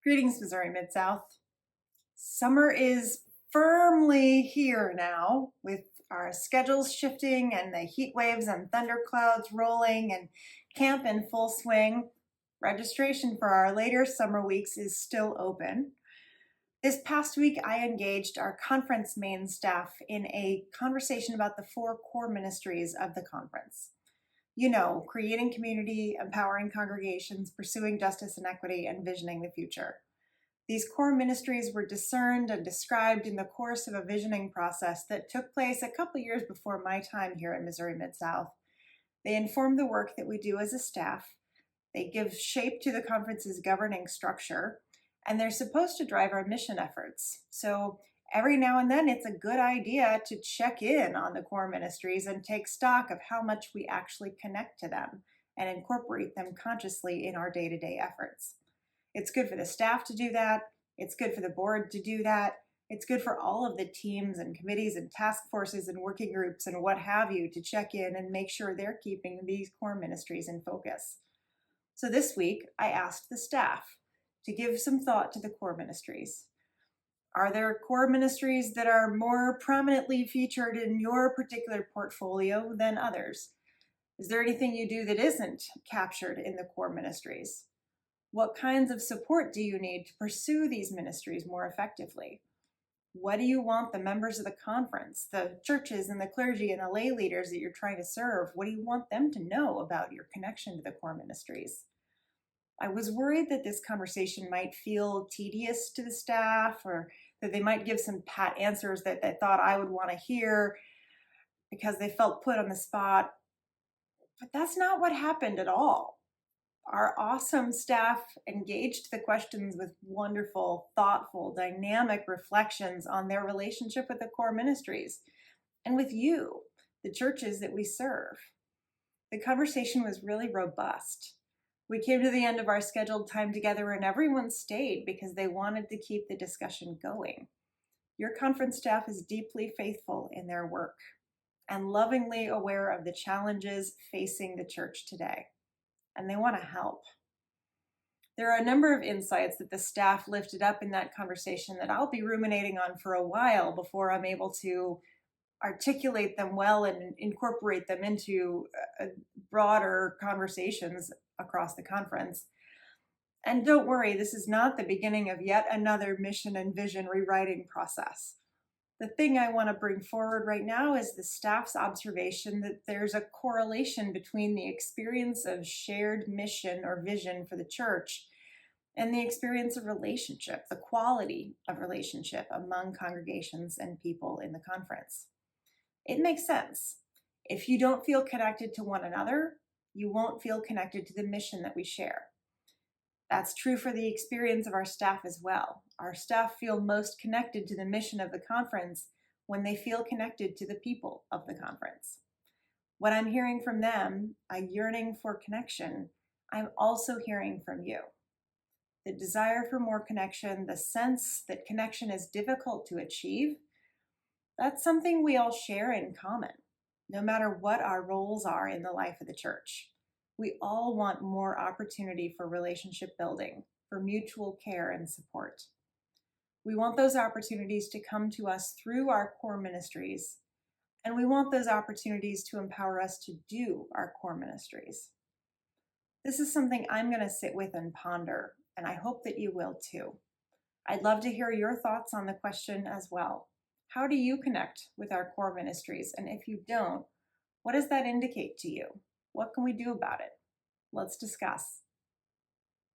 Greetings, Missouri Mid-South. Summer is firmly here now, with our schedules shifting and the heat waves and thunderclouds rolling and camp in full swing. Registration for our later summer weeks is still open. This past week, I engaged our conference main staff in a conversation about the 4 core ministries of the conference. You know, creating community, empowering congregations, pursuing justice and equity, and visioning the future. These core ministries were discerned and described in the course of a visioning process that took place a couple years before my time here at Missouri Mid-South. They inform the work that we do as a staff. They give shape to the conference's governing structure, and they're supposed to drive our mission efforts. So every now and then, it's a good idea to check in on the core ministries and take stock of how much we actually connect to them and incorporate them consciously in our day-to-day efforts. It's good for the staff to do that. It's good for the board to do that. It's good for all of the teams and committees and task forces and working groups and what have you to check in and make sure they're keeping these core ministries in focus. So this week, I asked the staff to give some thought to the core ministries. Are there core ministries that are more prominently featured in your particular portfolio than others? Is there anything you do that isn't captured in the core ministries? What kinds of support do you need to pursue these ministries more effectively? What do you want the members of the conference, the churches and the clergy and the lay leaders that you're trying to serve, what do you want them to know about your connection to the core ministries? I was worried that this conversation might feel tedious to the staff, or that they might give some pat answers that they thought I would want to hear because they felt put on the spot. But that's not what happened at all. Our awesome staff engaged the questions with wonderful, thoughtful, dynamic reflections on their relationship with the core ministries and with you, the churches that we serve. The conversation was really robust. We came to the end of our scheduled time together and everyone stayed because they wanted to keep the discussion going. Your conference staff is deeply faithful in their work and lovingly aware of the challenges facing the church today, and they want to help. There are a number of insights that the staff lifted up in that conversation that I'll be ruminating on for a while before I'm able to articulate them well and incorporate them into broader conversations across the conference. And don't worry, this is not the beginning of yet another mission and vision rewriting process. The thing I want to bring forward right now is the staff's observation that there's a correlation between the experience of shared mission or vision for the church and the experience of relationship, the quality of relationship among congregations and people in the conference. It makes sense. If you don't feel connected to one another, you won't feel connected to the mission that we share. That's true for the experience of our staff as well. Our staff feel most connected to the mission of the conference when they feel connected to the people of the conference. What I'm hearing from them, a yearning for connection, I'm also hearing from you. The desire for more connection, the sense that connection is difficult to achieve, that's something we all share in common, no matter what our roles are in the life of the church. We all want more opportunity for relationship building, for mutual care and support. We want those opportunities to come to us through our core ministries, and we want those opportunities to empower us to do our core ministries. This is something I'm going to sit with and ponder, and I hope that you will too. I'd love to hear your thoughts on the question as well. How do you connect with our core ministries? And if you don't, what does that indicate to you? What can we do about it? Let's discuss.